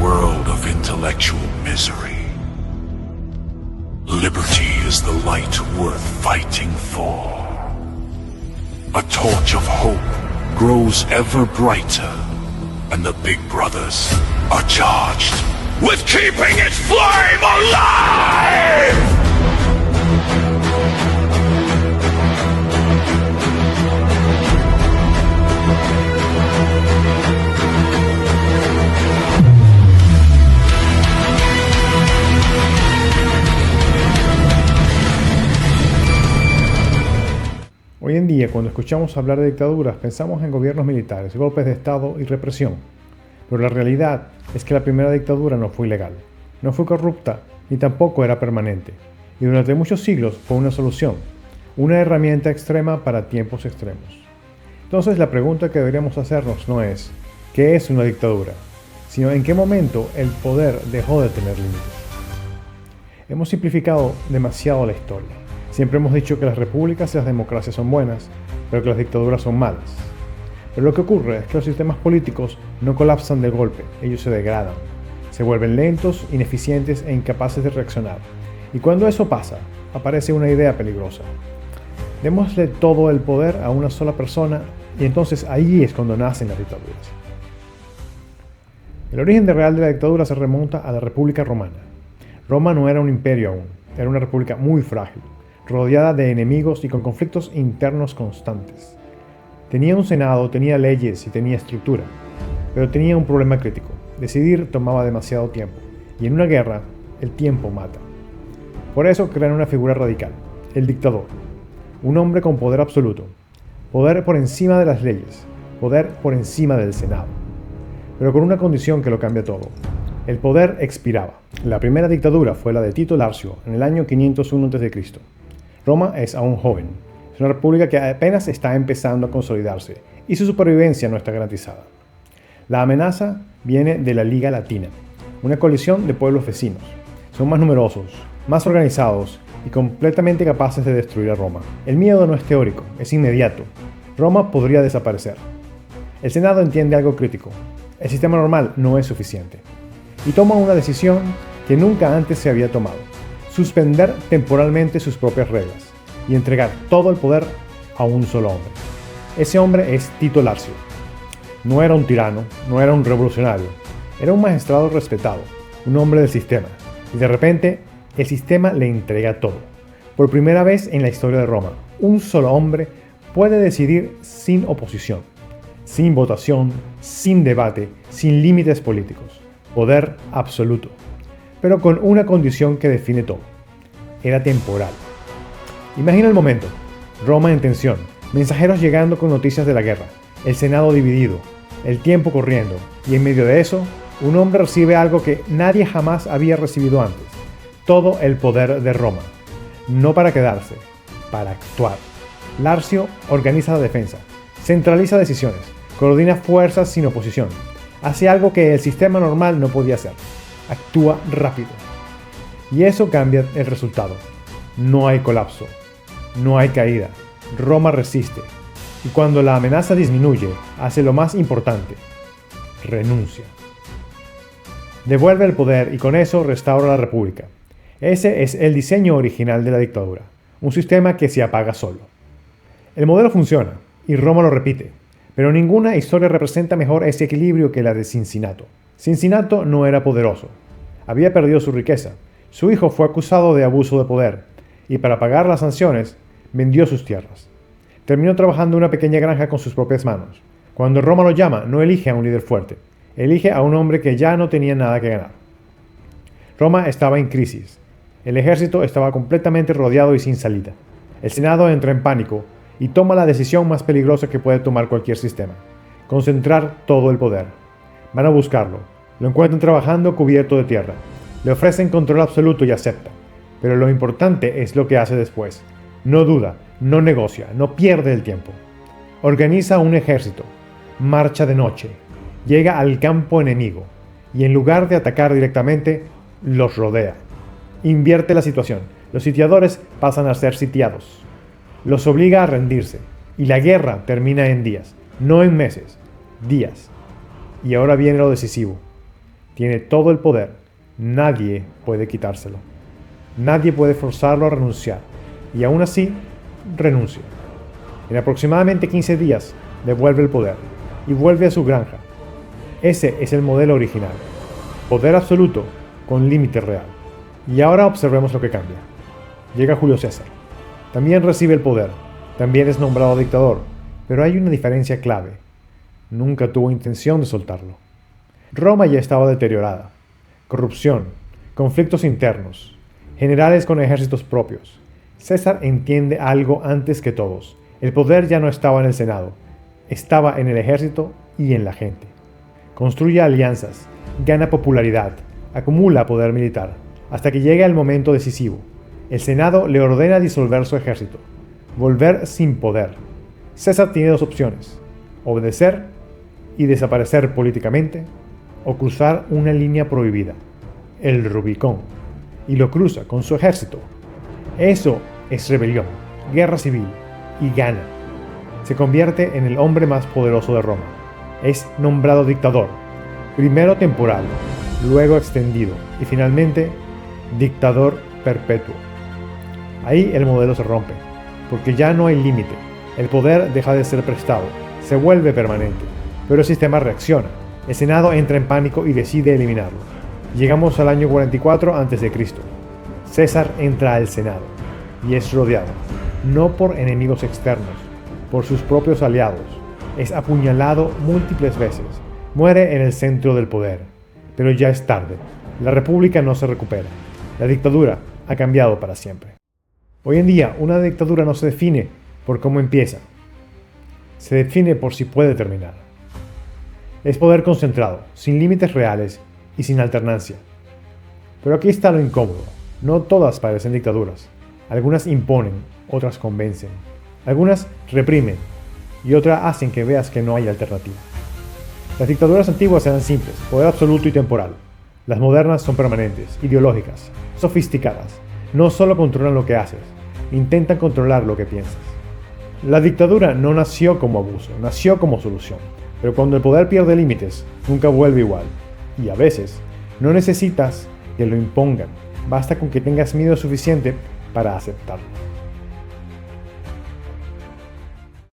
world of intellectual misery, liberty is the light worth fighting for. A torch of hope grows ever brighter, and the big brothers are charged with keeping its flame alive! Hoy en día, cuando escuchamos hablar de dictaduras, pensamos en gobiernos militares, golpes de Estado y represión. Pero la realidad es que la primera dictadura no fue ilegal, no fue corrupta, ni tampoco era permanente. Y durante muchos siglos fue una solución, una herramienta extrema para tiempos extremos. Entonces la pregunta que deberíamos hacernos no es ¿qué es una dictadura?, sino ¿en qué momento el poder dejó de tener límites? Hemos simplificado demasiado la historia. Siempre hemos dicho que las repúblicas y las democracias son buenas, pero que las dictaduras son malas. Pero lo que ocurre es que los sistemas políticos no colapsan de golpe, ellos se degradan, se vuelven lentos, ineficientes e incapaces de reaccionar. Y cuando eso pasa, aparece una idea peligrosa. Démosle todo el poder a una sola persona y entonces ahí es cuando nacen las dictaduras. El origen real de la dictadura se remonta a la República Romana. Roma no era un imperio aún, era una república muy frágil, rodeada de enemigos y con conflictos internos constantes. Tenía un senado, tenía leyes y tenía estructura, pero tenía un problema crítico. Decidir tomaba demasiado tiempo, y en una guerra, el tiempo mata. Por eso crean una figura radical, el dictador. Un hombre con poder absoluto, poder por encima de las leyes, poder por encima del senado. Pero con una condición que lo cambia todo. El poder expiraba. La primera dictadura fue la de Tito Larcio, en el año 501 a.C. Roma es aún joven, es una república que apenas está empezando a consolidarse y su supervivencia no está garantizada. La amenaza viene de la Liga Latina, una coalición de pueblos vecinos. Son más numerosos, más organizados y completamente capaces de destruir a Roma. El miedo no es teórico, es inmediato. Roma podría desaparecer. El Senado entiende algo crítico. El sistema normal no es suficiente. Y toma una decisión que nunca antes se había tomado. Suspender temporalmente sus propias reglas y entregar todo el poder a un solo hombre. Ese hombre es Tito Larcio. No era un tirano, no era un revolucionario, era un magistrado respetado, un hombre del sistema, y de repente el sistema le entrega todo. Por primera vez en la historia de Roma, un solo hombre puede decidir sin oposición, sin votación, sin debate, sin límites políticos. Poder absoluto. Pero con una condición que define todo. Era temporal. Imagina el momento. Roma en tensión, mensajeros llegando con noticias de la guerra, el Senado dividido, el tiempo corriendo, y en medio de eso, un hombre recibe algo que nadie jamás había recibido antes. Todo el poder de Roma. No para quedarse, para actuar. Larcio organiza la defensa, centraliza decisiones, coordina fuerzas sin oposición. Hace algo que el sistema normal no podía hacer. Actúa rápido. Y eso cambia el resultado. No hay colapso. No hay caída. Roma resiste. Y cuando la amenaza disminuye, hace lo más importante. Renuncia. Devuelve el poder y con eso restaura la república. Ese es el diseño original de la dictadura. Un sistema que se apaga solo. El modelo funciona y Roma lo repite. Pero ninguna historia representa mejor ese equilibrio que la de Cincinato. Cincinato no era poderoso. Había perdido su riqueza. Su hijo fue acusado de abuso de poder y para pagar las sanciones vendió sus tierras. Terminó trabajando en una pequeña granja con sus propias manos. Cuando Roma lo llama, no elige a un líder fuerte. Elige a un hombre que ya no tenía nada que ganar. Roma estaba en crisis. El ejército estaba completamente rodeado y sin salida. El Senado entra en pánico y toma la decisión más peligrosa que puede tomar cualquier sistema. Concentrar todo el poder. Van a buscarlo. Lo encuentran trabajando cubierto de tierra. Le ofrecen control absoluto y acepta. Pero lo importante es lo que hace después. No duda, no negocia, no pierde el tiempo. Organiza un ejército. Marcha de noche. Llega al campo enemigo. Y en lugar de atacar directamente, los rodea. Invierte la situación. Los sitiadores pasan a ser sitiados. Los obliga a rendirse. Y la guerra termina en días. No en meses. Días. Y ahora viene lo decisivo. Tiene todo el poder. Nadie puede quitárselo. Nadie puede forzarlo a renunciar. Y aún así, renuncia. En aproximadamente 15 días, devuelve el poder y vuelve a su granja. Ese es el modelo original. Poder absoluto con límite real. Y ahora observemos lo que cambia. Llega Julio César. También recibe el poder. También es nombrado dictador. Pero hay una diferencia clave. Nunca tuvo intención de soltarlo. Roma ya estaba deteriorada. Corrupción, conflictos internos, generales con ejércitos propios. César entiende algo antes que todos. El poder ya no estaba en el Senado. Estaba en el ejército y en la gente. Construye alianzas, gana popularidad, acumula poder militar, hasta que llega el momento decisivo. El Senado le ordena disolver su ejército, volver sin poder. César tiene dos opciones: obedecer y desaparecer políticamente, o cruzar una línea prohibida, el Rubicón, y lo cruza con su ejército. Eso es rebelión, guerra civil, y gana. Se convierte en el hombre más poderoso de Roma. Es nombrado dictador, primero temporal, luego extendido y finalmente dictador perpetuo. Ahí el modelo se rompe, porque ya no hay límite. El poder deja de ser prestado, se vuelve permanente, pero el sistema reacciona. El Senado entra en pánico y decide eliminarlo. Llegamos al año 44 a.C. César entra al Senado y es rodeado, no por enemigos externos, por sus propios aliados. Es apuñalado múltiples veces, muere en el centro del poder, pero ya es tarde. La república no se recupera. La dictadura ha cambiado para siempre. Hoy en día, una dictadura no se define por cómo empieza, se define por si puede terminar. Es poder concentrado, sin límites reales y sin alternancia. Pero aquí está lo incómodo. No todas parecen dictaduras. Algunas imponen, otras convencen. Algunas reprimen y otras hacen que veas que no hay alternativa. Las dictaduras antiguas eran simples, poder absoluto y temporal. Las modernas son permanentes, ideológicas, sofisticadas. No solo controlan lo que haces, intentan controlar lo que piensas. La dictadura no nació como abuso, nació como solución. Pero cuando el poder pierde límites, nunca vuelve igual. Y a veces, no necesitas que lo impongan. Basta con que tengas miedo suficiente para aceptarlo.